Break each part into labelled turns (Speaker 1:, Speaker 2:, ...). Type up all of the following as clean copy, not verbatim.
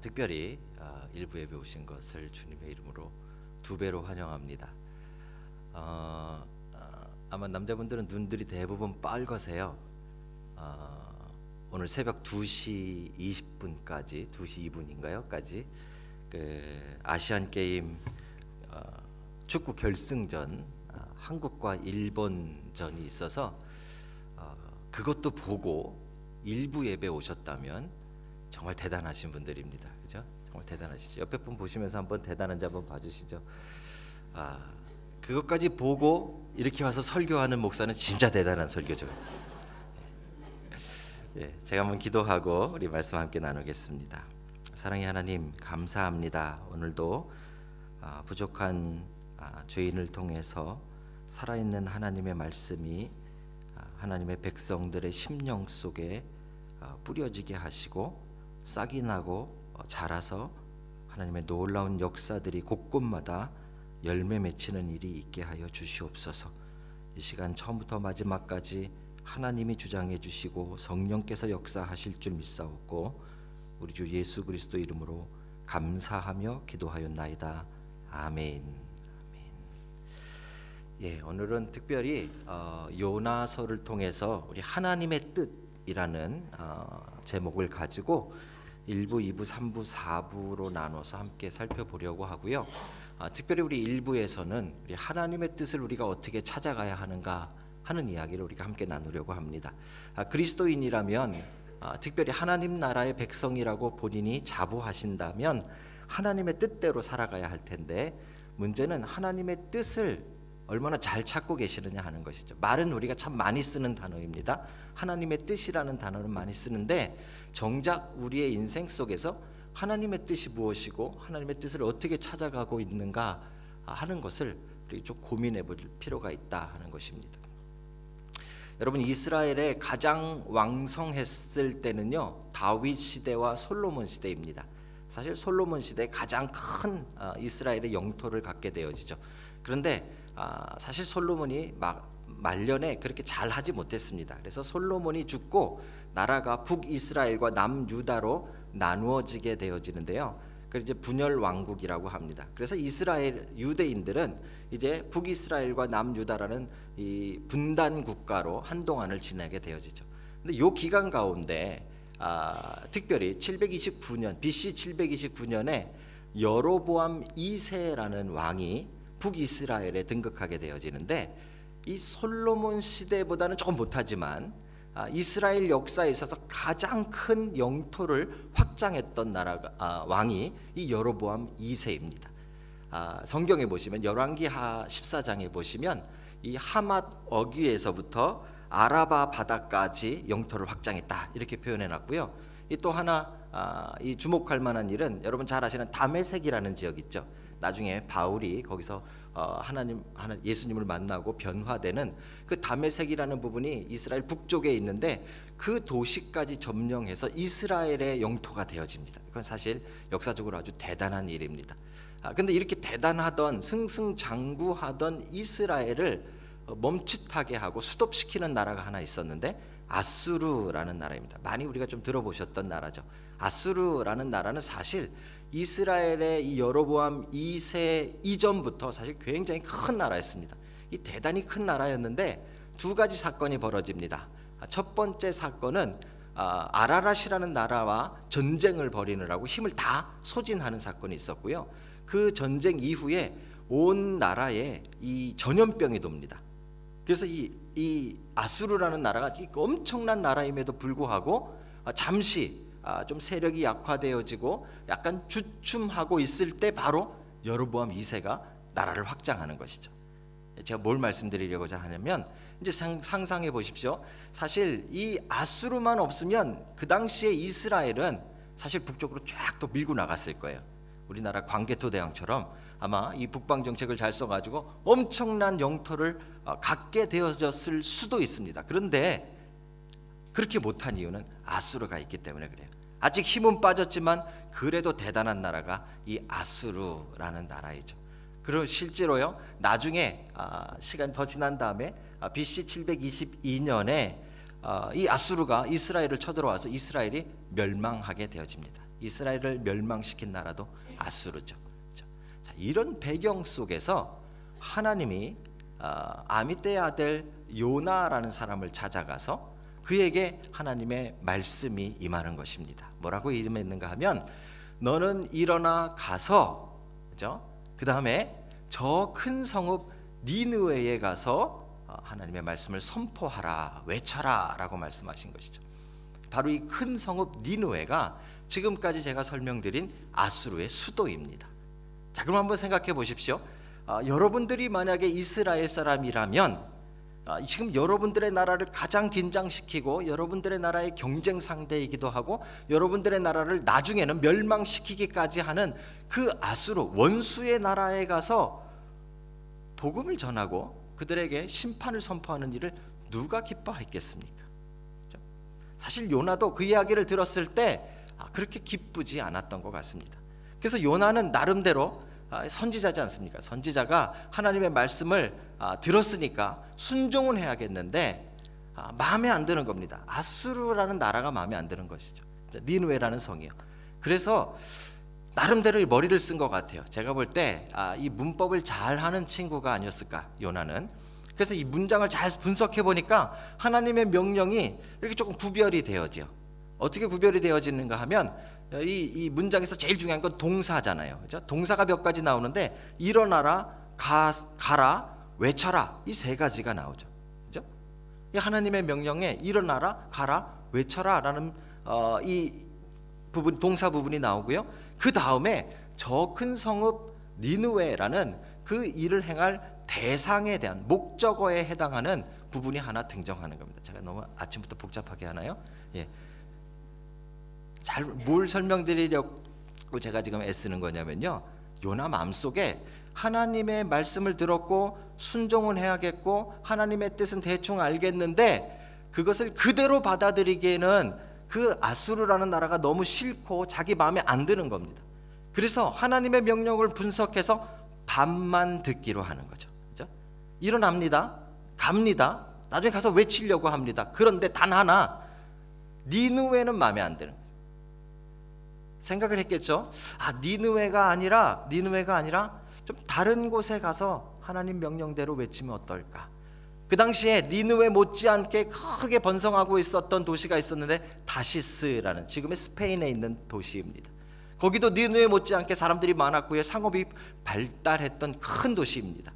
Speaker 1: 특별히 일부 예배 오신 것을 주님의 이름으로 두 배로 환영합니다. 아마 남자분들은 눈들이 대부분 빨개세요. 오늘 새벽 2시 20분까지 2시 2분인가요?까지 그 아시안 게임 축구 결승전 한국과 일본전이 있어서 그것도 보고 일부 예배 오셨다면 정말 대단하신 분들입니다. 그죠? 정말 대단하시죠. 옆에 분 보시면서 한번 대단한지 한번 봐주시죠. 그것까지 보고 이렇게 와서 설교하는 목사는 진짜 대단한 설교죠. 제가 한번 기도하고 우리 말씀 함께 나누겠습니다. 사랑의 하나님, 감사합니다. 오늘도 부족한 죄인을 통해서 살아있는 하나님의 말씀이 하나님의 백성들의 심령 속에 뿌려지게 하시고 싹이 나고 자라서 하나님의 놀라운 역사들이 곳곳마다 열매 맺히는 일이 있게 하여 주시옵소서. 이 시간 처음부터 마지막까지 하나님이 주장해 주시고 성령께서 역사하실 줄 믿사옵고 우리 주 예수 그리스도 이름으로 감사하며 기도하였나이다. 아멘. 오늘은 특별히 요나서를 통해서 우리 하나님의 뜻이라는 제목을 가지고 1부, 2부, 3부, 4부로 나눠서 함께 살펴보려고 하고요. 특별히 우리 1부에서는 우리 하나님의 뜻을 우리가 어떻게 찾아가야 하는가 하는 이야기를 우리가 함께 나누려고 합니다. 그리스도인이라면 특별히 하나님 나라의 백성이라고 본인이 자부하신다면 하나님의 뜻대로 살아가야 할 텐데, 문제는 하나님의 뜻을 얼마나 잘 찾고 계시느냐 하는 것이죠. 말은 우리가 참 많이 쓰는 단어입니다. 하나님의 뜻이라는 단어는 많이 쓰는데 정작 우리의 인생 속에서 하나님의 뜻이 무엇이고 하나님의 뜻을 어떻게 찾아가고 있는가 하는 것을 우리 좀 고민해 볼 필요가 있다 하는 것입니다. 여러분, 이스라엘의 가장 왕성했을 때는요, 다윗 시대와 솔로몬 시대입니다. 사실 솔로몬 시대에 가장 큰 이스라엘의 영토를 갖게 되어지죠. 그런데 사실 솔로몬이 말년에 그렇게 잘하지 못했습니다. 그래서 솔로몬이 죽고 나라가 북이스라엘과 남유다로 나누어지게 되어지는데요. 그걸 이제 분열 왕국이라고 합니다. 그래서 이스라엘 유대인들은 이제 북이스라엘과 남유다라는 이 분단 국가로 한동안을 지내게 되어지죠. 근데 이 기간 가운데 특별히 729년 BC 729년에 여로보암 2세라는 왕이 북이스라엘에 등극하게 되어지는데, 이 솔로몬 시대보다는 조금 못하지만 이스라엘 역사에 있어서 가장 큰 영토를 확장했던 왕이 이 여로보암 2세입니다. 성경에 보시면 열왕기하 14장에 보시면 이 하맛 어귀에서부터 아라바 바다까지 영토를 확장했다 이렇게 표현해놨고요. 또 하나 이 주목할 만한 일은 여러분 잘 아시는 다메섹이라는 지역 있죠. 나중에 바울이 거기서 예수님을 만나고 변화되는 그 다메섹이라는 부분이 이스라엘 북쪽에 있는데 그 도시까지 점령해서 이스라엘의 영토가 되어집니다. 이건 사실 역사적으로 아주 대단한 일입니다. 근데 이렇게 대단하던 승승장구하던 이스라엘을 멈칫하게 하고 스톱시키는 나라가 하나 있었는데 아수르라는 나라입니다. 많이 우리가 좀 들어보셨던 나라죠. 아수르라는 나라는 사실 이스라엘의 이 여로보암 2세 이전부터 사실 굉장히 큰 나라였습니다. 이 대단히 큰 나라였는데 두 가지 사건이 벌어집니다. 첫 번째 사건은 아라랏이라는 나라와 전쟁을 벌이느라고 힘을 다 소진하는 사건이 있었고요. 그 전쟁 이후에 온 나라에 이 전염병이 돕니다. 그래서 이 아수르라는 나라가 엄청난 나라임에도 불구하고 잠시 좀 세력이 약화되어지고 약간 주춤하고 있을 때 바로 여로보암 2세가 나라를 확장하는 것이죠. 제가 뭘 말씀드리려고자 하냐면, 이제 상상해 보십시오. 사실 이 아수르만 없으면 그 당시에 이스라엘은 사실 북쪽으로 쫙 또 밀고 나갔을 거예요. 우리나라 광개토 대왕처럼 아마 이 북방 정책을 잘 써가지고 엄청난 영토를 갖게 되어졌을 수도 있습니다. 그런데 그렇게 못한 이유는 아수르가 있기 때문에 그래요. 아직 힘은 빠졌지만 그래도 대단한 나라가 이 아수르라는 나라이죠. 그리고 실제로요, 나중에 시간 더 지난 다음에 BC 722년에 이 아수르가 이스라엘을 쳐들어와서 이스라엘이 멸망하게 되어집니다. 이스라엘을 멸망시킨 나라도 아수르죠. 그렇죠? 자, 이런 배경 속에서 하나님이 아미떼의 아들 요나라는 사람을 찾아가서 그에게 하나님의 말씀이 임하는 것입니다. 뭐라고 임했는가 하면 너는 일어나 가서, 그죠? 그 다음에 저 큰 성읍 니느웨에 가서 하나님의 말씀을 선포하라, 외쳐라 라고 말씀하신 것이죠. 바로 이 큰 성읍 니느웨가 지금까지 제가 설명드린 아수르의 수도입니다. 자, 그럼 한번 생각해 보십시오. 여러분들이 만약에 이스라엘 사람이라면 지금 여러분들의 나라를 가장 긴장시키고 여러분들의 나라의 경쟁 상대이기도 하고 여러분들의 나라를 나중에는 멸망시키기까지 하는 그 아수르 원수의 나라에 가서 복음을 전하고 그들에게 심판을 선포하는 일을 누가 기뻐했겠습니까? 사실 요나도 그 이야기를 들었을 때 그렇게 기쁘지 않았던 것 같습니다. 그래서 요나는 나름대로 선지자지 않습니까? 선지자가 하나님의 말씀을 들었으니까 순종은 해야겠는데 마음에 안 드는 겁니다. 아수르라는 나라가 마음에 안 드는 것이죠. 니느웨라는 성이요. 그래서 나름대로 머리를 쓴 것 같아요. 제가 볼 때 이 문법을 잘하는 친구가 아니었을까, 요나는. 그래서 이 문장을 잘 분석해 보니까 하나님의 명령이 이렇게 조금 구별이 되어지요. 어떻게 구별이 되어지는가 하면 이 문장에서 제일 중요한 건 동사잖아요. 그죠? 동사가 몇 가지 나오는데 일어나라, 가라, 외쳐라, 이 세 가지가 나오죠. 그죠? 이 하나님의 명령에 일어나라, 가라, 외쳐라라는 이 부분, 동사 부분이 나오고요. 그 다음에 저 큰 성읍 니느웨라는 그 일을 행할 대상에 대한 목적어에 해당하는 부분이 하나 등장하는 겁니다. 제가 너무 아침부터 복잡하게 하나요? 예. 뭘 설명드리려고 제가 지금 애쓰는 거냐면요, 요나 마음속에 하나님의 말씀을 들었고 순종은 해야겠고 하나님의 뜻은 대충 알겠는데 그것을 그대로 받아들이기에는 그 아수르라는 나라가 너무 싫고 자기 마음에 안 드는 겁니다. 그래서 하나님의 명령을 분석해서 반만 듣기로 하는 거죠. 그렇죠? 일어납니다, 갑니다, 나중에 가서 외치려고 합니다. 그런데 단 하나, 니느웨는 마음에 안 드는 거죠. 생각을 했겠죠. 니느웨가 아니라 좀 다른 곳에 가서 하나님 명령대로 외치면 어떨까. 그 당시에 니느웨 못지않게 크게 번성하고 있었던 도시가 있었는데 다시스라는 지금의 스페인에 있는 도시입니다. 거기도 니느웨 못지않게 사람들이 많았고요, 상업이 발달했던 큰 도시입니다.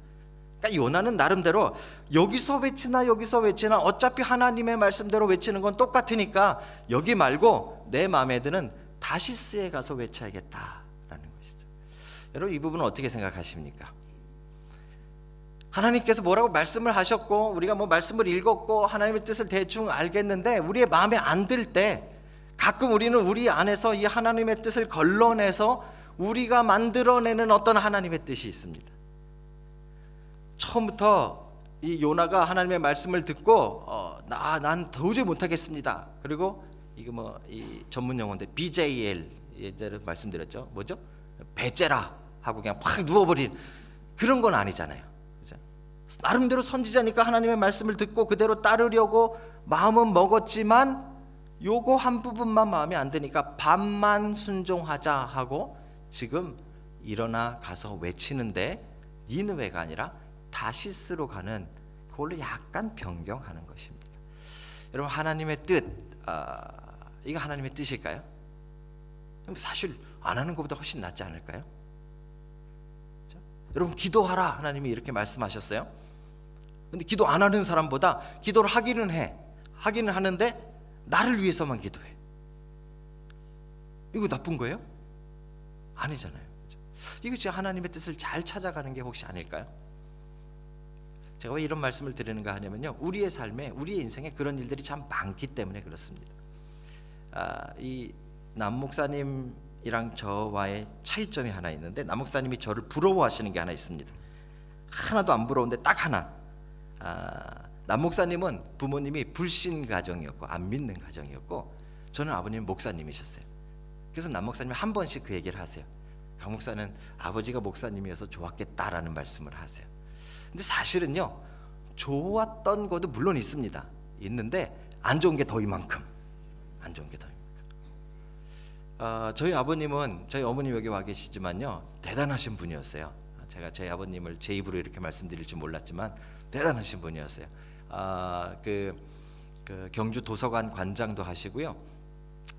Speaker 1: 그러니까 요나는 나름대로 여기서 외치나 어차피 하나님의 말씀대로 외치는 건 똑같으니까 여기 말고 내 마음에 드는 다시스에 가서 외쳐야겠다라는 것이죠. 여러분, 이 부분은 어떻게 생각하십니까? 하나님께서 뭐라고 말씀을 하셨고 우리가 뭐 말씀을 읽었고 하나님의 뜻을 대충 알겠는데 우리의 마음에 안 들 때 가끔 우리는 우리 안에서 이 하나님의 뜻을 걸러내서 우리가 만들어내는 어떤 하나님의 뜻이 있습니다. 처음부터 이 요나가 하나님의 말씀을 듣고 난 도저히 못하겠습니다. 그리고 이거 뭐 이 전문 용어인데 BJL 예전에 말씀드렸죠. 뭐죠? 배째라 하고 그냥 팍 누워버린 그런 건 아니잖아요. 그죠? 나름대로 선지자니까 하나님의 말씀을 듣고 그대로 따르려고 마음은 먹었지만 요거 한 부분만 마음에 안 드니까 반만 순종하자 하고 지금 일어나 가서 외치는데 니느웨가 아니라 다시스로 가는 그걸로 약간 변경하는 것입니다. 여러분, 하나님의 뜻, 이거 하나님의 뜻일까요? 사실 안 하는 것보다 훨씬 낫지 않을까요? 그렇죠? 여러분, 기도하라 하나님이 이렇게 말씀하셨어요. 근데 기도 안 하는 사람보다 기도를 하기는 하는데 나를 위해서만 기도해. 이거 나쁜 거예요? 아니잖아요. 그렇죠? 이거 진짜 하나님의 뜻을 잘 찾아가는 게 혹시 아닐까요? 제가 왜 이런 말씀을 드리는가 하냐면요, 우리의 삶에, 우리의 인생에 그런 일들이 참 많기 때문에 그렇습니다. 이 남 목사님이랑 저와의 차이점이 하나 있는데, 남 목사님이 저를 부러워하시는 게 하나 있습니다. 하나도 안 부러운데 딱 하나. 남 목사님은 부모님이 불신 가정이었고 안 믿는 가정이었고, 저는 아버님 목사님이셨어요. 그래서 남 목사님이 한 번씩 그 얘기를 하세요. 강 목사는 아버지가 목사님이어서 좋았겠다라는 말씀을 하세요. 근데 사실은요, 좋았던 것도 물론 있습니다. 있는데 안 좋은 게 더 이만큼. 안 좋은 게 더 이만큼. 저희 아버님은 저희 어머님 여기 와 계시지만요 대단하신 분이었어요. 제가 저희 아버님을 제 입으로 이렇게 말씀드릴 줄 몰랐지만 대단하신 분이었어요. 그 경주 도서관 관장도 하시고요.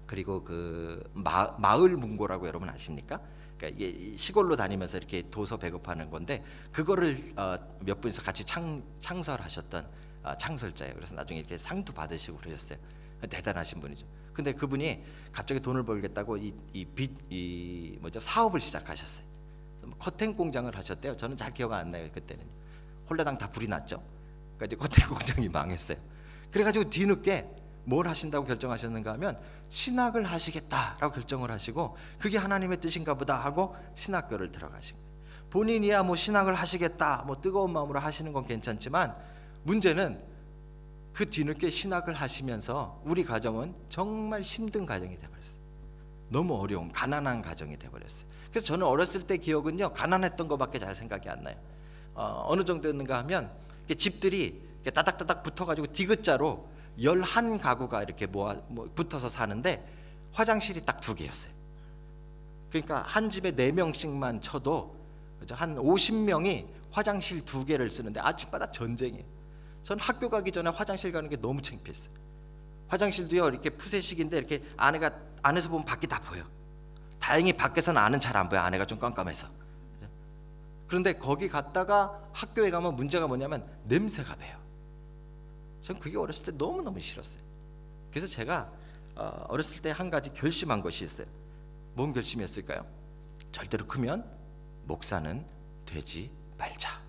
Speaker 1: 그리고 그 마을 문고라고 여러분 아십니까? 그러니까 이게 시골로 다니면서 이렇게 도서 배급하는 건데 그거를 몇 분이서 같이 창설하셨던 창설자예요. 그래서 나중에 이렇게 상도 받으시고 그러셨어요. 대단하신 분이죠. 근데 그분이 갑자기 돈을 벌겠다고 이 사업을 시작하셨어요. 커튼 공장을 하셨대요. 저는 잘 기억 안 나요. 그때는 홀라당 다 불이 났죠. 그러니까 이제 커튼 공장이 망했어요. 그래가지고 뒤늦게 뭘 하신다고 결정하셨는가 하면 신학을 하시겠다라고 결정을 하시고 그게 하나님의 뜻인가 보다 하고 신학교를 들어가신 거예요. 본인이야 뭐 신학을 하시겠다 뭐 뜨거운 마음으로 하시는 건 괜찮지만 문제는 그 뒤늦게 신학을 하시면서 우리 가정은 정말 힘든 가정이 돼버렸어요. 너무 어려운 가난한 가정이 돼버렸어요. 그래서 저는 어렸을 때 기억은요 가난했던 것밖에 잘 생각이 안 나요. 어느 정도였는가 하면 집들이 따닥따닥 붙어가지고 디귿자로 11가구가 이렇게 붙어서 사는데 화장실이 딱 2개였어요. 그러니까 한 집에 4명씩만 쳐도 한 50명이 화장실 2개를 쓰는데 아침마다 전쟁이에요. 전 학교 가기 전에 화장실 가는 게 너무 창피했어요. 화장실도요 이렇게 푸세식인데 이렇게 안에서 보면 밖이 다 보여. 다행히 밖에서는 안은 잘 안 보여. 안에가 좀 깜깜해서. 그런데 거기 갔다가 학교에 가면 문제가 뭐냐면 냄새가 배요. 전 그게 어렸을 때 너무너무 싫었어요. 그래서 제가 어렸을 때 한 가지 결심한 것이 있어요. 뭔 결심이었을까요? 절대로 크면 목사는 되지 말자.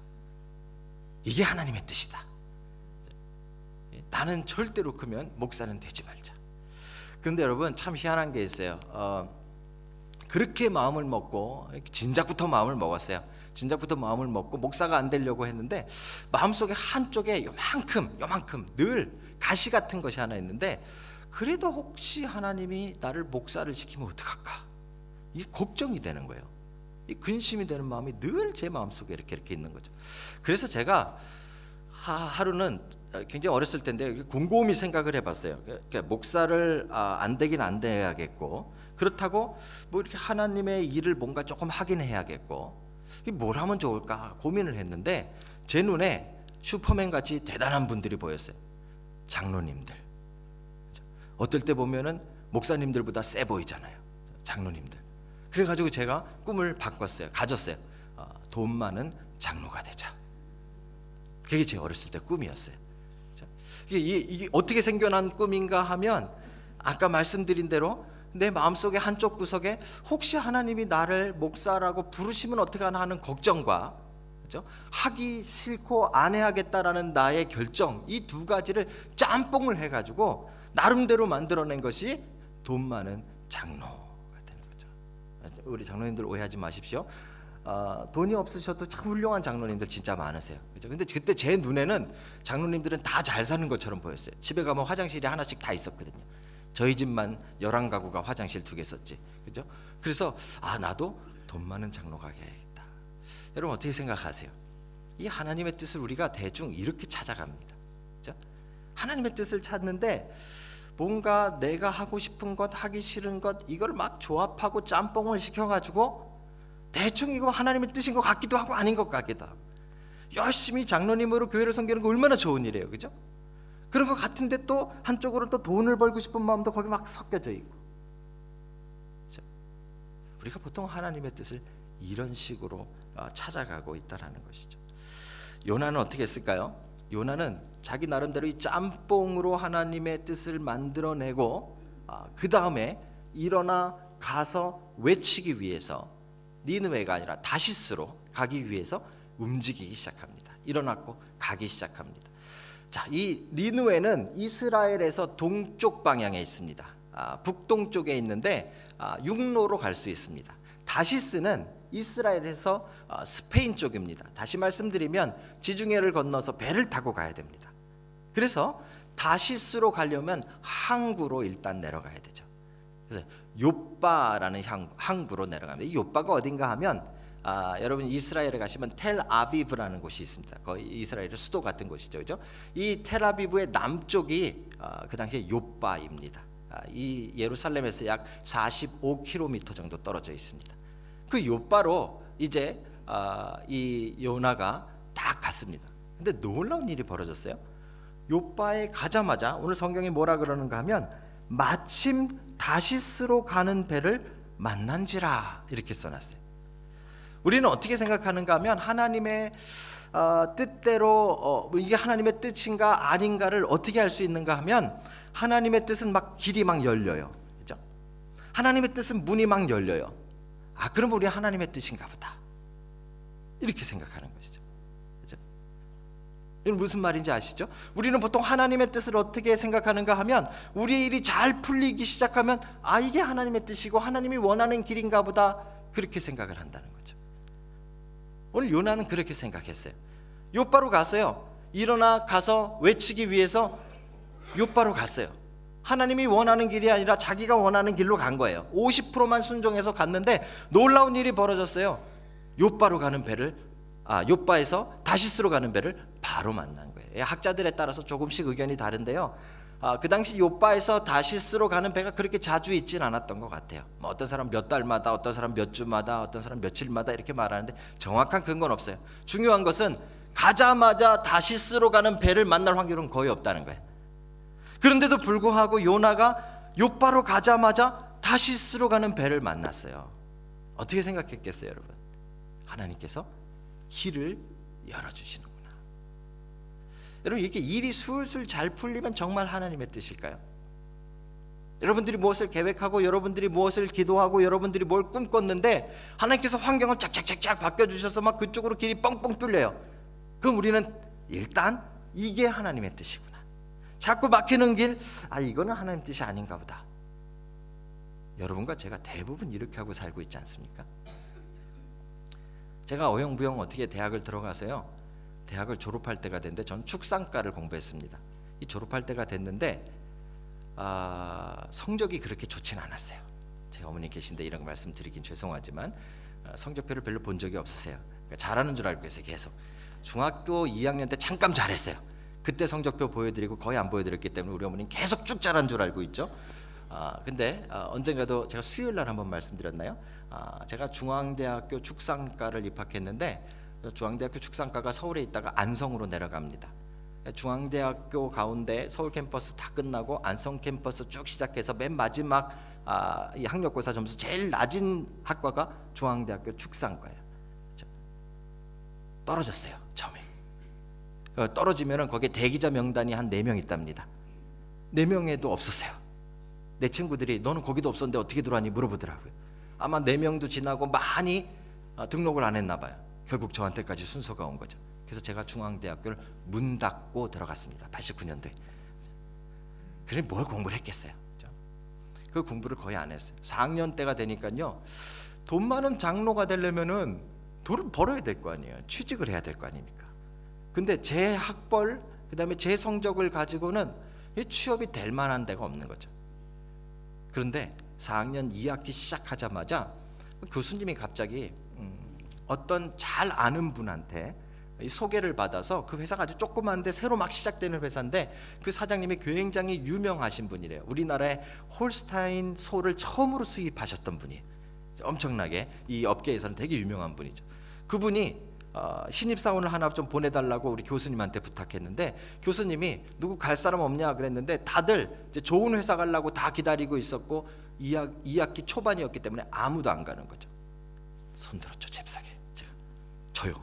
Speaker 1: 이게 하나님의 뜻이다. 나는 절대로 크면 목사는 되지 말자. 그런데 여러분 참 희한한 게 있어요. 그렇게 마음을 먹고 진작부터 마음을 먹었어요. 진작부터 마음을 먹고 목사가 안 되려고 했는데 마음속에 한쪽에 요만큼 늘 가시 같은 것이 하나 있는데 그래도 혹시 하나님이 나를 목사를 시키면 어떡할까? 이게 걱정이 되는 거예요. 이 근심이 되는 마음이 늘 제 마음속에 이렇게 있는 거죠. 그래서 제가 하루는 굉장히 어렸을 때인데 곰곰이 생각을 해봤어요. 그러니까 목사를 안 되긴 안 돼야겠고 그렇다고 뭐 이렇게 하나님의 일을 뭔가 조금 하긴 해야겠고 뭘 하면 좋을까 고민을 했는데 제 눈에 슈퍼맨 같이 대단한 분들이 보였어요. 장로님들. 어떨 때 보면은 목사님들보다 세 보이잖아요. 장로님들. 그래가지고 제가 꿈을 가졌어요. 돈 많은 장로가 되자. 그게 제 어렸을 때 꿈이었어요. 이게 어떻게 생겨난 꿈인가 하면 아까 말씀드린 대로 내 마음속의 한쪽 구석에 혹시 하나님이 나를 목사라고 부르시면 어떡하나 하는 걱정과 그렇죠? 하기 싫고 안 해야겠다라는 나의 결정, 이 2가지를 짬뽕을 해가지고 나름대로 만들어낸 것이 돈 많은 장로가 되는 거죠. 우리 장로님들 오해하지 마십시오. 돈이 없으셔도 참 훌륭한 장로님들 진짜 많으세요. 그렇죠? 근데 그때 제 눈에는 장로님들은 다 잘 사는 것처럼 보였어요. 집에 가면 화장실이 하나씩 다 있었거든요. 저희 집만 11가구가 화장실 2개 썼지. 그죠? 그래서 나도 돈 많은 장로가 돼야겠다. 여러분 어떻게 생각하세요? 이 하나님의 뜻을 우리가 대충 이렇게 찾아갑니다. 그죠? 하나님의 뜻을 찾는데 뭔가 내가 하고 싶은 것, 하기 싫은 것 이걸 막 조합하고 짬뽕을 시켜가지고 대충 이거 하나님의 뜻인 것 같기도 하고 아닌 것 같기도 하고 열심히 장로님으로 교회를 섬기는 거 얼마나 좋은 일이에요. 그죠? 그런 것 같은데 또 한쪽으로 또 돈을 벌고 싶은 마음도 거기 막 섞여져 있고. 우리가 보통 하나님의 뜻을 이런 식으로 찾아가고 있다라는 것이죠. 요나는 어떻게 했을까요? 요나는 자기 나름대로 이 짬뽕으로 하나님의 뜻을 만들어내고 그 다음에 일어나 가서 외치기 위해서 니느웨가 아니라 다시스로 가기 위해서 움직이기 시작합니다. 일어났고 가기 시작합니다. 자, 이 니느웨는 이스라엘에서 동쪽 방향에 있습니다. 북동쪽에 있는데 육로로 갈 수 있습니다. 다시스는 이스라엘에서 스페인 쪽입니다. 다시 말씀드리면 지중해를 건너서 배를 타고 가야 됩니다. 그래서 다시스로 가려면 항구로 일단 내려가야 되죠. 그래서 요빠라는 항구로 내려갑니다. 이 요빠가 어딘가 하면 여러분 이스라엘에 가시면 텔아비브라는 곳이 있습니다. 거의 이스라엘의 수도 같은 곳이죠, 그죠? 이 텔아비브의 남쪽이 그 당시에 요빠입니다. 이 예루살렘에서 약 45km 정도 떨어져 있습니다. 그 요바로 이제 이 요나가 딱 갔습니다. 근데 놀라운 일이 벌어졌어요. 요바에 가자마자 오늘 성경이 뭐라 그러는가 하면 마침 다시스로 가는 배를 만난지라 이렇게 써놨어요. 우리는 어떻게 생각하는가 하면 하나님의 뜻대로 이게 하나님의 뜻인가 아닌가를 어떻게 알 수 있는가 하면 하나님의 뜻은 막 길이 막 열려요. 그죠? 하나님의 뜻은 문이 막 열려요. 그럼 우리 하나님의 뜻인가 보다. 이렇게 생각하는 것이죠. 그죠? 이건 무슨 말인지 아시죠? 우리는 보통 하나님의 뜻을 어떻게 생각하는가 하면 우리의 일이 잘 풀리기 시작하면 이게 하나님의 뜻이고 하나님이 원하는 길인가 보다 그렇게 생각을 한다는 거죠. 오늘 요나는 그렇게 생각했어요. 요바로 갔어요. 일어나 가서 외치기 위해서 요바로 갔어요. 하나님이 원하는 길이 아니라 자기가 원하는 길로 간 거예요. 50%만 순종해서 갔는데 놀라운 일이 벌어졌어요. 요바로 가는 배를 요바에서 다시스로 가는 배를 바로 만난 거예요. 학자들에 따라서 조금씩 의견이 다른데요. 그 당시 요바에서 다시스로 가는 배가 그렇게 자주 있진 않았던 것 같아요. 어떤 사람 몇 달마다, 어떤 사람 몇 주마다, 어떤 사람 며칠마다 이렇게 말하는데 정확한 근거는 없어요. 중요한 것은 가자마자 다시스로 가는 배를 만날 확률은 거의 없다는 거예요. 그런데도 불구하고 요나가 요바로 가자마자 다시스로 가는 배를 만났어요. 어떻게 생각했겠어요, 여러분? 하나님께서 길을 열어주시는구나. 여러분, 이렇게 일이 술술 잘 풀리면 정말 하나님의 뜻일까요? 여러분들이 무엇을 계획하고 여러분들이 무엇을 기도하고 여러분들이 뭘 꿈꿨는데 하나님께서 환경을 쫙쫙쫙쫙 바꿔주셔서 막 그쪽으로 길이 뻥뻥 뚫려요. 그럼 우리는 일단 이게 하나님의 뜻이구나. 자꾸 막히는 길, 이거는 하나님 뜻이 아닌가 보다. 여러분과 제가 대부분 이렇게 하고 살고 있지 않습니까? 제가 어영부영 어떻게 대학을 들어가서요, 대학을 졸업할 때가 됐는데 저는 축산과를 공부했습니다. 이 졸업할 때가 됐는데 성적이 그렇게 좋지는 않았어요. 제 어머니 계신데 이런 거 말씀드리긴 죄송하지만 성적표를 별로 본 적이 없으세요. 그러니까 잘하는 줄 알고 있어요. 계속 중학교 2학년 때 잠깐 잘했어요. 그때 성적표 보여드리고 거의 안 보여드렸기 때문에 우리 어머니는 계속 쭉 잘한 줄 알고 있죠. 근데 언젠가도 제가 수요일 날 한번 말씀드렸나요? 제가 중앙대학교 축산과를 입학했는데 중앙대학교 축산과가 서울에 있다가 안성으로 내려갑니다. 중앙대학교 가운데 서울 캠퍼스 다 끝나고 안성 캠퍼스 쭉 시작해서 맨 마지막 이 학력고사 점수 제일 낮은 학과가 중앙대학교 축산과예요. 떨어졌어요, 처음에. 떨어지면은 거기에 대기자 명단이 한 4명 있답니다. 4명에도 없었어요. 내 친구들이 너는 거기도 없었는데 어떻게 들어왔니 물어보더라고요. 아마 4명도 지나고 많이 등록을 안 했나 봐요. 결국 저한테까지 순서가 온 거죠. 그래서 제가 중앙대학교를 문 닫고 들어갔습니다. 89년도에. 그래 뭘 공부를 했겠어요. 그 공부를 거의 안 했어요. 4학년 때가 되니까요, 돈 많은 장로가 되려면은 돈을 벌어야 될 거 아니에요. 취직을 해야 될 거 아닙니까? 근데 제 학벌, 그다음에 제 성적을 가지고는 취업이 될 만한 데가 없는 거죠. 그런데 4학년 2학기 시작하자마자 교수님이 갑자기 어떤 잘 아는 분한테 소개를 받아서 그 회사가 아주 조그만데 새로 막 시작되는 회사인데 그 사장님이 굉장히 유명하신 분이래요. 우리나라에 홀스타인 소를 처음으로 수입하셨던 분이에요. 엄청나게 이 업계에서는 되게 유명한 분이죠. 그분이 신입사원을 하나 좀 보내달라고 우리 교수님한테 부탁했는데 교수님이 누구 갈 사람 없냐 그랬는데 다들 이제 좋은 회사 가려고 다 기다리고 있었고 2학기 초반이었기 때문에 아무도 안 가는 거죠. 손들었죠, 잽싸게. 저요.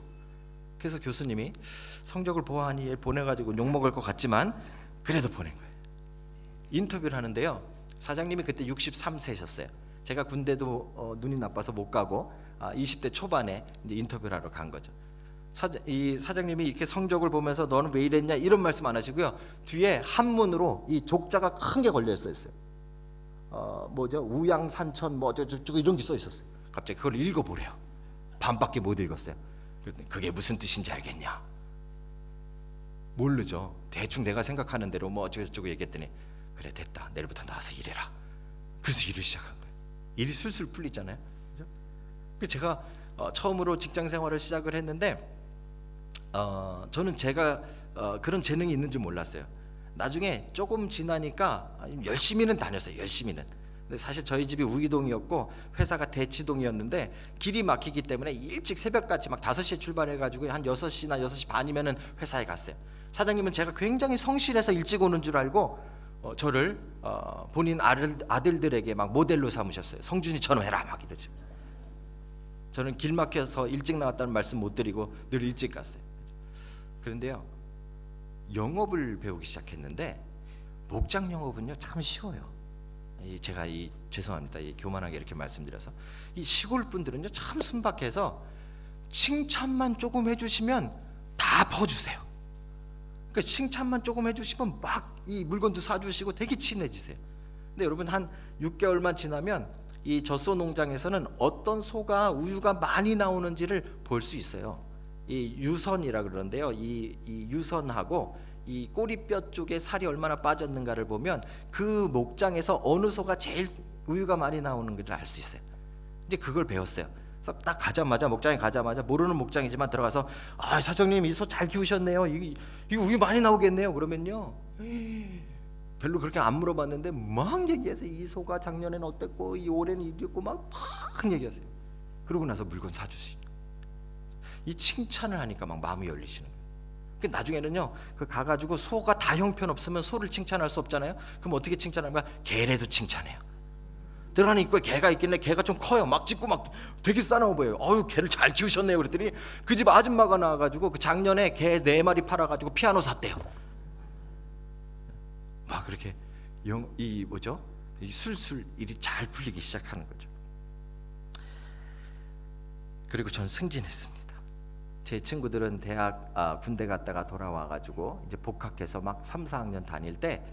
Speaker 1: 그래서 교수님이 성적을 보아하니 얘 보내가지고 욕먹을 것 같지만 그래도 보낸 거예요. 인터뷰를 하는데요, 사장님이 그때 63세셨어요. 제가 군대도 눈이 나빠서 못 가고 20대 초반에 이제 인터뷰를 하러 간 거죠. 이 사장님이 이렇게 성적을 보면서 너는 왜 이랬냐 이런 말씀 안 하시고요, 뒤에 한문으로 이 족자가 큰 게 걸려 있었어요. 뭐죠? 우양산천 뭐 어쩌고 이런 게 써 있었어요. 갑자기 그걸 읽어보래요. 반밖에 못 읽었어요. 그랬더니 그게 무슨 뜻인지 알겠냐? 모르죠. 대충 내가 생각하는 대로 뭐 어쩌고 얘기했더니 그래 됐다, 내일부터 나와서 일해라. 그래서 일을 시작한 거예요. 일이 술술 풀리잖아요. 그죠? 제가 처음으로 직장 생활을 시작을 했는데 저는 제가 그런 재능이 있는 줄 몰랐어요. 나중에 조금 지나니까 열심히는 다녔어요. 열심히는. 근데 사실 저희 집이 우이동이었고 회사가 대치동이었는데 길이 막히기 때문에 일찍 새벽까지 막 5시에 출발해가지고 한 6시나 6시 반이면은 회사에 갔어요. 사장님은 제가 굉장히 성실해서 일찍 오는 줄 알고 저를 본인 아들들에게 막 모델로 삼으셨어요. 성준이처럼 해라 막 이러죠. 저는 길 막혀서 일찍 나왔다는 말씀 못 드리고 늘 일찍 갔어요. 그런데요, 영업을 배우기 시작했는데 목장 영업은요 참 쉬워요. 제가 죄송합니다. 교만하게 이렇게 말씀드려서 이 시골 분들은요 참 순박해서 칭찬만 조금 해주시면 다 퍼주세요. 그러니까 칭찬만 조금 해주시면 막 이 물건도 사주시고 되게 친해지세요. 근데 여러분 한 6개월만 지나면 이 젖소 농장에서는 어떤 소가 우유가 많이 나오는지를 볼 수 있어요. 이 유선이라 그러는데요. 이 유선하고 이 꼬리뼈 쪽에 살이 얼마나 빠졌는가를 보면 그 목장에서 어느 소가 제일 우유가 많이 나오는 걸 알 수 있어요. 이제 그걸 배웠어요. 그래서 딱 가자마자 목장에 가자마자 모르는 목장이지만 들어가서 아 사장님 이 소 잘 키우셨네요. 이 우유 많이 나오겠네요. 그러면요 별로 그렇게 안 물어봤는데 막 얘기해서 이 소가 작년에는 어땠고 이 올해는 이랬고 막 얘기하세요. 그러고 나서 물건 사주시죠. 이 칭찬을 하니까 막 마음이 열리시는 거예요. 그 나중에는요 그 가가지고 소가 다 형편없으면 소를 칭찬할 수 없잖아요. 그럼 어떻게 칭찬하는가? 개라도 칭찬해요. 들어가는 입구에 개가 있길래 개가 좀 커요. 막 짖고 막 되게 싸나워 보여요. 어유 개를 잘 키우셨네요. 그랬더니 그 집 아줌마가 나와가지고 그 작년에 개 4마리 팔아가지고 피아노 샀대요. 막 그렇게 이 술술 일이 잘 풀리기 시작하는 거죠. 그리고 전 승진했습니다. 제 친구들은 대학 군대 갔다가 돌아와가지고 이제 복학해서 막 3, 4학년 다닐 때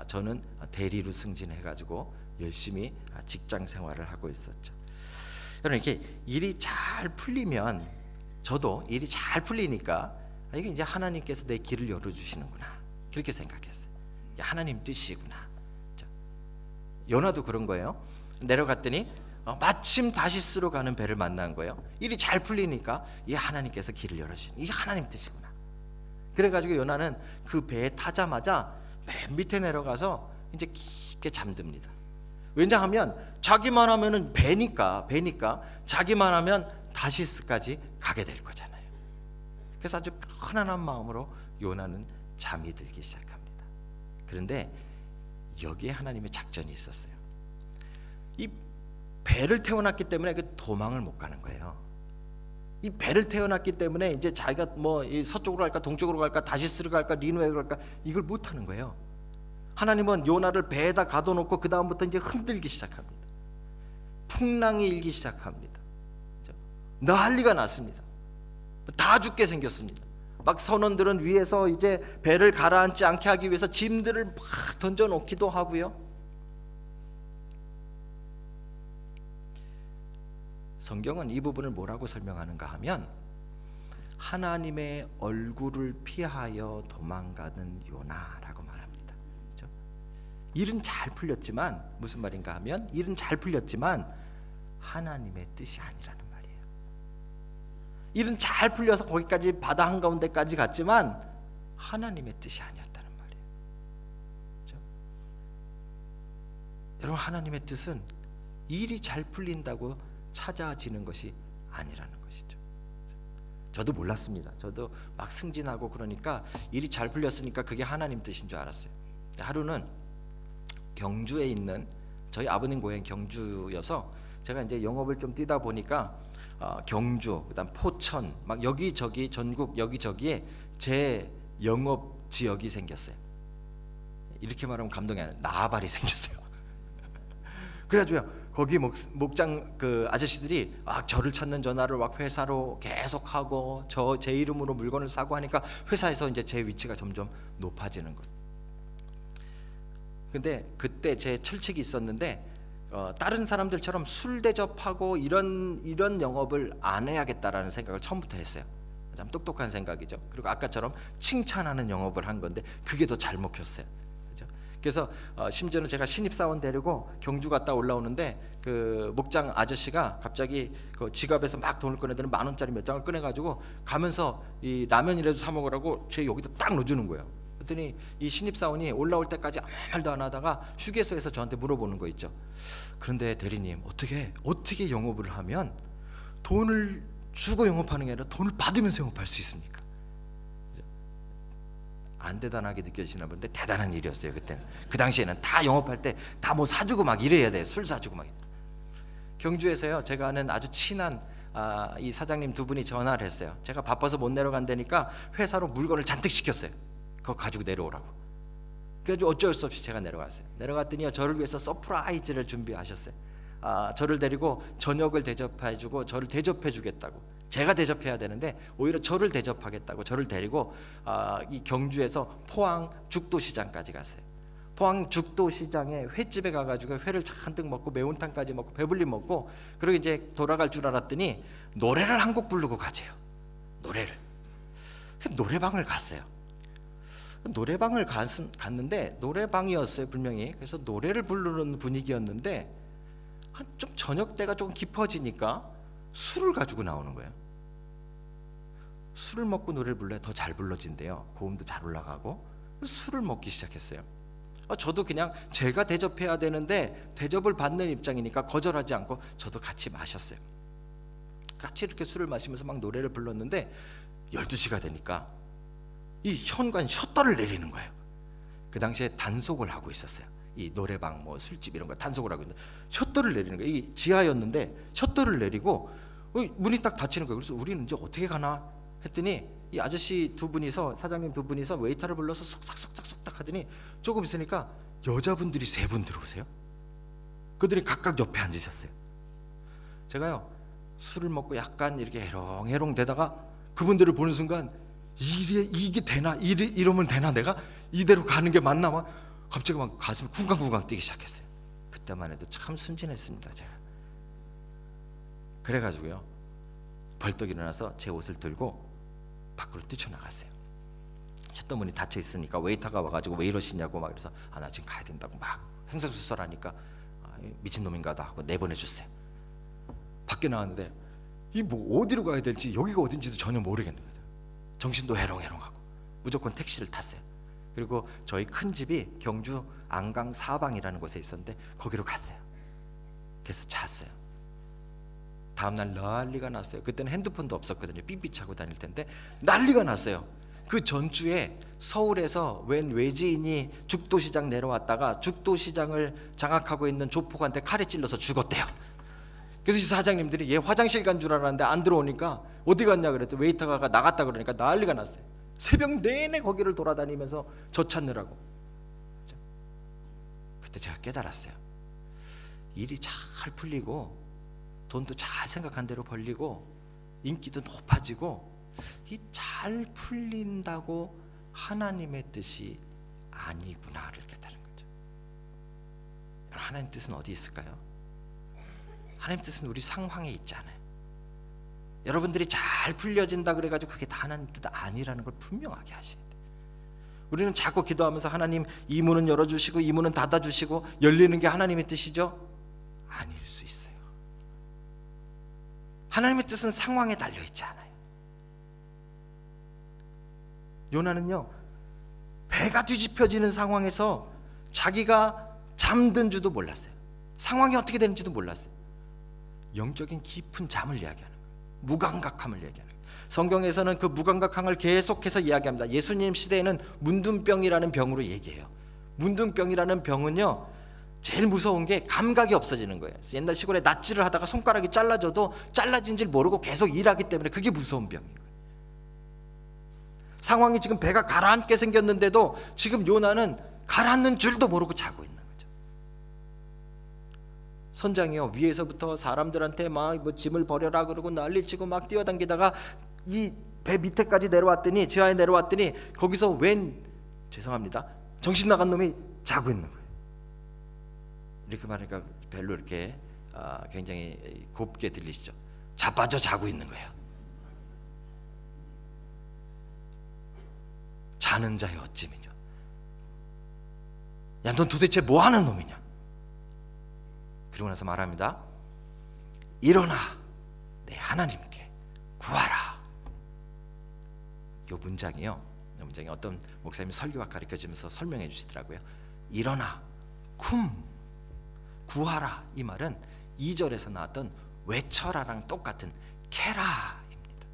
Speaker 1: 저는 대리로 승진해가지고 열심히 직장 생활을 하고 있었죠. 여러분 이렇게 일이 잘 풀리면 저도 일이 잘 풀리니까 이게 이제 하나님께서 내 길을 열어주시는구나 그렇게 생각했어요. 하나님 뜻이구나. 요나도 그런 거예요. 내려갔더니 마침 다시스로 가는 배를 만난 거예요. 일이 잘 풀리니까 이 하나님께서 길을 열어주시는 이게 하나님 뜻이구나. 그래가지고 요나는 그 배에 타자마자 맨 밑에 내려가서 이제 깊게 잠듭니다. 왜냐하면 자기만 하면은 배니까 자기만 하면 다시스까지 가게 될 거잖아요. 그래서 아주 편안한 마음으로 요나는 잠이 들기 시작합니다. 그런데 여기에 하나님의 작전이 있었어요. 이 배를 태워놨기 때문에 그 도망을 못 가는 거예요. 이 배를 태워놨기 때문에 이제 자기가 뭐 서쪽으로 갈까 동쪽으로 갈까 다시스로 갈까 니누에로 갈까 이걸 못 하는 거예요. 하나님은 요나를 배에다 가둬놓고 그 다음부터 이제 흔들기 시작합니다. 풍랑이 일기 시작합니다. 난리가 났습니다. 다 죽게 생겼습니다. 막 선원들은 위에서 이제 배를 가라앉지 않게 하기 위해서 짐들을 막 던져놓기도 하고요. 성경은 이 부분을 뭐라고 설명하는가 하면 하나님의 얼굴을 피하여 도망가는 요나라고 말합니다. 그렇죠? 일은 잘 풀렸지만 무슨 말인가 하면 일은 잘 풀렸지만 하나님의 뜻이 아니라는 말이에요. 일은 잘 풀려서 거기까지 바다 한가운데까지 갔지만 하나님의 뜻이 아니었다는 말이에요. 그렇죠? 여러분 하나님의 뜻은 일이 잘 풀린다고 찾아지는 것이 아니라는 것이죠. 저도 몰랐습니다. 저도 막 승진하고 그러니까 일이 잘 풀렸으니까 그게 하나님 뜻인 줄 알았어요. 하루는 경주에 있는 저희 아버님 고향 경주여서 제가 이제 영업을 좀 뛰다 보니까 경주, 그다음 포천, 막 여기저기 전국 여기저기에 제 영업 지역이 생겼어요. 이렇게 말하면 감동이 아니라 나발이 생겼어요. 그래가지고요 거기 목장 그 아저씨들이 저를 찾는 전화를 막 회사로 계속 하고 제 이름으로 물건을 사고 하니까 회사에서 이제 제 위치가 점점 높아지는 거예요. 근데 그때 제 철칙이 있었는데 다른 사람들처럼 술 대접하고 이런 영업을 안 해야겠다라는 생각을 처음부터 했어요. 참 똑똑한 생각이죠. 그리고 아까처럼 칭찬하는 영업을 한 건데 그게 더 잘 먹혔어요. 그렇죠? 그래서 심지어는 제가 신입사원 데리고 경주 갔다 올라오는데 그 목장 아저씨가 갑자기 그 지갑에서 막 돈을 꺼내더니 10,000원짜리 몇 장을 꺼내가지고 가면서 이 라면이라도 사 먹으라고 제 여기다 딱 넣어주는 거예요. 그랬더니 이 신입사원이 올라올 때까지 아무 말도 안 하다가 휴게소에서 저한테 물어보는 거 있죠. 그런데 대리님, 어떻게 영업을 하면 돈을 주고 영업하는 게 아니라 돈을 받으면서 영업할 수 있습니까? 안 대단하게 느껴지시나 본데 대단한 일이었어요. 그때는, 그 당시에는 다 영업할 때 다 뭐 사주고 막 이래야 돼. 술 사주고 막. 경주에서요, 제가 아는 아주 친한 이 사장님 두 분이 전화를 했어요. 제가 바빠서 못 내려간다니까 회사로 물건을 잔뜩 시켰어요. 그거 가지고 내려오라고. 그래가지고 어쩔 수 없이 제가 내려갔어요. 내려갔더니요, 저를 위해서 서프라이즈를 준비하셨어요. 저를 데리고 저녁을 대접해주고 저를 대접해주겠다고. 제가 대접해야 되는데 오히려 저를 대접하겠다고 저를 데리고 이 경주에서 포항 죽도시장까지 갔어요. 포항 죽도시장에 횟집에 가가지고 회를 잔뜩 먹고 매운탕까지 먹고 배불리 먹고, 그리고 이제 돌아갈 줄 알았더니 노래를 한 곡 부르고 가재요. 노래방을 갔어요. 노래방을 갔는데 노래방이었어요 분명히. 그래서 노래를 부르는 분위기였는데 좀 저녁 때가 조금 깊어지니까 술을 가지고 나오는 거예요. 술을 먹고 노래를 불러야 더 잘 불러진대요. 고음도 잘 올라가고. 술을 먹기 시작했어요. 저도 그냥 제가 대접해야 되는데 대접을 받는 입장이니까 거절하지 않고 저도 같이 마셨어요. 같이 이렇게 술을 마시면서 막 노래를 불렀는데 12시가 되니까 이 현관 셔터를 내리는 거예요. 그 당시에 단속을 하고 있었어요. 이 노래방 뭐 술집 이런 거 단속을 하고 있는데 셔터를 내리는 거예요. 이게 지하였는데 셔터를 내리고 문이 딱 닫히는 거예요. 그래서 우리는 이제 어떻게 가나 했더니 이 아저씨 두 분이서, 사장님 두 분이서 웨이터를 불러서 속닥속닥 하더니 조금 있으니까 여자분들이 3분 들어오세요. 그들이 각각 옆에 앉으셨어요. 제가요, 술을 먹고 약간 이렇게 해롱해롱 되다가 그분들을 보는 순간 이게 되나? 이러면 되나? 내가 이대로 가는 게 맞나? 막 갑자기 막 가슴이 쿵쾅쿵쾅 뛰기 시작했어요. 그때만 해도 참 순진했습니다, 제가. 그래가지고요, 벌떡 일어나서 제 옷을 들고 밖으로 뛰쳐나갔어요. 셔터 문이 닫혀 있으니까 웨이터가 와가지고 왜 이러시냐고 막 그래서 나 지금 가야 된다고 막 횡설수설하니까 미친놈인가다 하고 내보내줬어요. 밖에 나왔는데 이 뭐 어디로 가야 될지 여기가 어딘지도 전혀 모르겠는 거예요. 정신도 해롱해롱하고 무조건 택시를 탔어요. 그리고 저희 큰 집이 경주 안강 사방이라는 곳에 있었는데 거기로 갔어요. 그래서 잤어요. 다음날 난리가 났어요. 그때는 핸드폰도 없었거든요. 삐삐 차고 다닐 텐데 난리가 났어요. 그 전주에 서울에서 웬 외지인이 죽도시장 내려왔다가 죽도시장을 장악하고 있는 조폭한테 칼에 찔러서 죽었대요. 그래서 이 사장님들이 얘 화장실 간 줄 알았는데 안 들어오니까 어디 갔냐 그랬더니 웨이터가 나갔다 그러니까 난리가 났어요. 새벽 내내 거기를 돌아다니면서 저 찾느라고. 그때 제가 깨달았어요. 일이 잘 풀리고 돈도 잘 생각한 대로 벌리고 인기도 높아지고 이 잘 풀린다고 하나님의 뜻이 아니구나를 깨달은 거죠. 하나님 뜻은 어디 있을까요? 하나님 뜻은 우리 상황에 있지 않아요. 여러분들이 잘 풀려진다 그래가지고 그게 다 하나님 뜻 아니라는 걸 분명하게 하셔야 돼요. 우리는 자꾸 기도하면서 하나님 이 문은 열어주시고 이 문은 닫아주시고 열리는 게 하나님의 뜻이죠? 아닐 수 있어요. 하나님의 뜻은 상황에 달려있지 않아요. 요나는요, 배가 뒤집혀지는 상황에서 자기가 잠든 줄도 몰랐어요. 상황이 어떻게 되는지도 몰랐어요. 영적인 깊은 잠을 이야기하는 거예요. 무감각함을 얘기하는 거예요. 성경에서는 그 무감각함을 계속해서 이야기합니다. 예수님 시대에는 문둥병이라는 병으로 얘기해요. 문둥병이라는 병은요, 제일 무서운 게 감각이 없어지는 거예요. 옛날 시골에 낫지를 하다가 손가락이 잘라져도 잘라진 줄 모르고 계속 일하기 때문에 그게 무서운 병인 거예요. 상황이 지금 배가 가라앉게 생겼는데도 지금 요나는 가라앉는 줄도 모르고 자고 있는 거죠. 선장이요, 위에서부터 사람들한테 막 뭐 짐을 버려라 그러고 난리치고 막 뛰어당기다가 이 배 밑에까지 내려왔더니, 지하에 내려왔더니 거기서 죄송합니다, 정신 나간 놈이 자고 있는 거예요. 이렇게 말하니까 별로 이렇게 굉장히 곱게 들리시죠? 자빠져 자고 있는 거예요. 자는 자의 어찌미냐. 야, 넌 도대체 뭐 하는 놈이냐. 그러고 나서 말합니다. 일어나 내 하나님께 구하라. 이 문장이요, 문장에 어떤 목사님이 설교가 가르쳐주면서 설명해 주시더라고요. 일어나, 쿰, 구하라. 이 말은 2절에서 나왔던 외쳐라랑 똑같은 캐라입니다.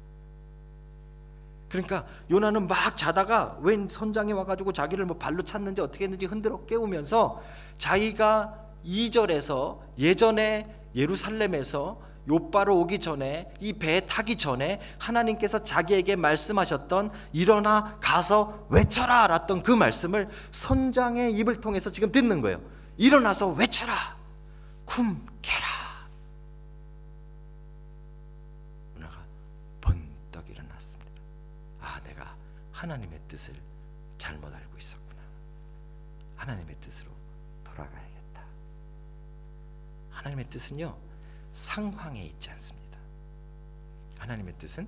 Speaker 1: 그러니까 요나는 막 자다가 웬 선장이 와가지고 자기를 뭐 발로 찼는지 어떻게 했는지 흔들어 깨우면서 자기가 2절에서 예전에 예루살렘에서 요바로 오기 전에 이 배에 타기 전에 하나님께서 자기에게 말씀하셨던 일어나 가서 외쳐라 라던 그 말씀을 선장의 입을 통해서 지금 듣는 거예요. 일어나서 외쳐라, 쿰 캐라. 누나가 번떡 일어났습니다. 아, 내가 하나님의 뜻을 잘못 알고 있었구나. 하나님의 뜻으로 돌아가야겠다. 하나님의 뜻은요 상황에 있지 않습니다. 하나님의 뜻은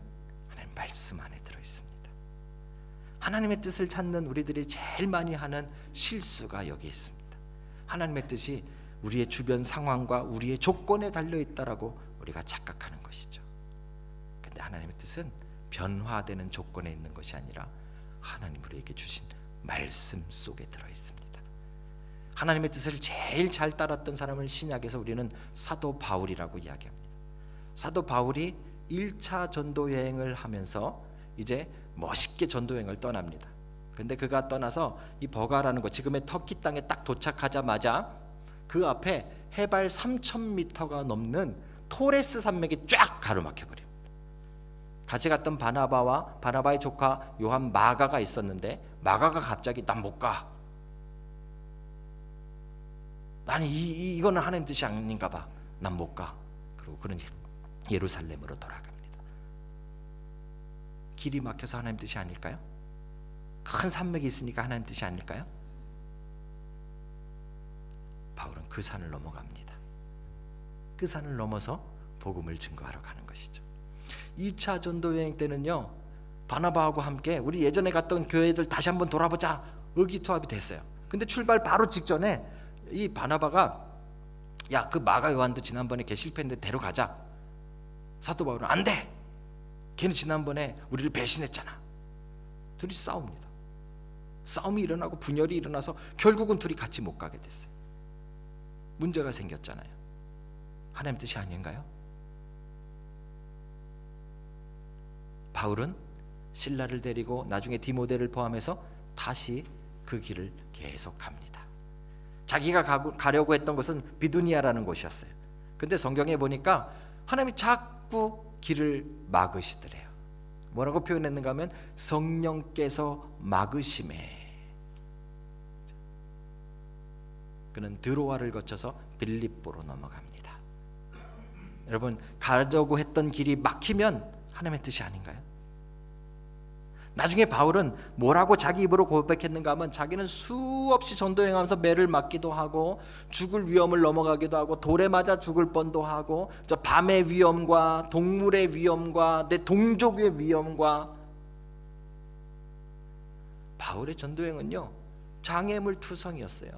Speaker 1: 하나님 말씀 안에 들어 있습니다. 하나님의 뜻을 찾는 우리들이 제일 많이 하는 실수가 여기 있습니다. 하나님의 뜻이 우리의 주변 상황과 우리의 조건에 달려 있다라고 우리가 착각하는 것이죠. 근데 하나님의 뜻은 변화되는 조건에 있는 것이 아니라 하나님 우리에게 주신 말씀 속에 들어 있습니다. 하나님의 뜻을 제일 잘 따랐던 사람을 신약에서 우리는 사도 바울이라고 이야기합니다. 사도 바울이 1차 전도 여행을 하면서 이제 멋있게 전도 여행을 떠납니다. 근데 그가 떠나서 이 버가라는 곳, 지금의 터키 땅에 딱 도착하자마자 그 앞에 해발 3,000m가 넘는 토레스 산맥이 쫙 가로막혀 버립니다. 같이 갔던 바나바와 바나바의 조카 요한 마가가 있었는데 마가가 갑자기 난 못 가. 나는 이거는 하나님 뜻이 아닌가 봐. 난 못 가. 그리고 그는 예루살렘으로 돌아갑니다. 길이 막혀서 하나님 뜻이 아닐까요? 큰 산맥이 있으니까 하나님 뜻이 아닐까요? 바울은 그 산을 넘어갑니다. 그 산을 넘어서 복음을 증거하러 가는 것이죠. 2차 전도 여행 때는요 바나바하고 함께 우리 예전에 갔던 교회들 다시 한번 돌아보자 의기투합이 됐어요. 근데 출발 바로 직전에 이 바나바가 야, 그 마가 요한도 지난번에 걔 실패했는데 데려가자. 사도 바울은 안 돼. 걔는 지난번에 우리를 배신했잖아. 둘이 싸웁니다. 싸움이 일어나고 분열이 일어나서 결국은 둘이 같이 못 가게 됐어요. 문제가 생겼잖아요. 하나님 뜻이 아닌가요? 바울은 실라를 데리고 나중에 디모데를 포함해서 다시 그 길을 계속 갑니다. 자기가 가려고 했던 곳은 비두니아라는 곳이었어요. 근데 성경에 보니까 하나님이 자꾸 길을 막으시더래요. 뭐라고 표현했는가 하면 성령께서 막으심에 그는 드로아를 거쳐서 빌립보로 넘어갑니다. 여러분 가려고 했던 길이 막히면 하나님의 뜻이 아닌가요? 나중에 바울은 뭐라고 자기 입으로 고백했는가 하면 자기는 수없이 전도행하면서 매를 맞기도 하고 죽을 위험을 넘어가기도 하고 돌에 맞아 죽을 뻔도 하고 저 밤의 위험과 동물의 위험과 내 동족의 위험과 바울의 전도행은요 장애물투성이었어요.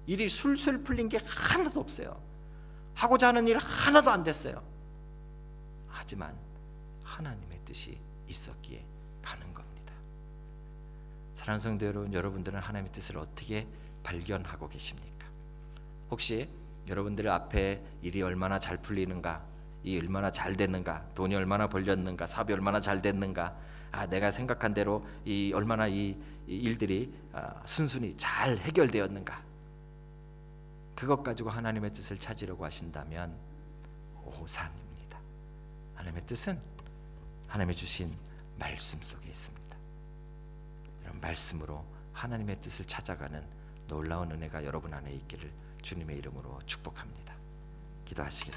Speaker 1: 일이 술술 풀린 게 하나도 없어요. 하고자 하는 일 하나도 안 됐어요. 하지만 하나님의 뜻이 있었기에 가는 겁니다. 사랑하는 성도 여러분, 여러분들은 하나님의 뜻을 어떻게 발견하고 계십니까? 혹시 여러분들 앞에 일이 얼마나 잘 풀리는가, 이 얼마나 잘 됐는가, 돈이 얼마나 벌렸는가, 사업이 얼마나 잘 됐는가, 내가 생각한 대로 이 얼마나 이 일들이 순순히 잘 해결되었는가, 그것 가지고 하나님의 뜻을 찾으려고 하신다면 오산입니다. 하나님의 뜻은 하나님의 주신 말씀 속에 있습니다. 이런 말씀으로 하나님의 뜻을 찾아가는 놀라운 은혜가 여러분 안에 있기를 주님의 이름으로 축복합니다. 기도하시겠습니다.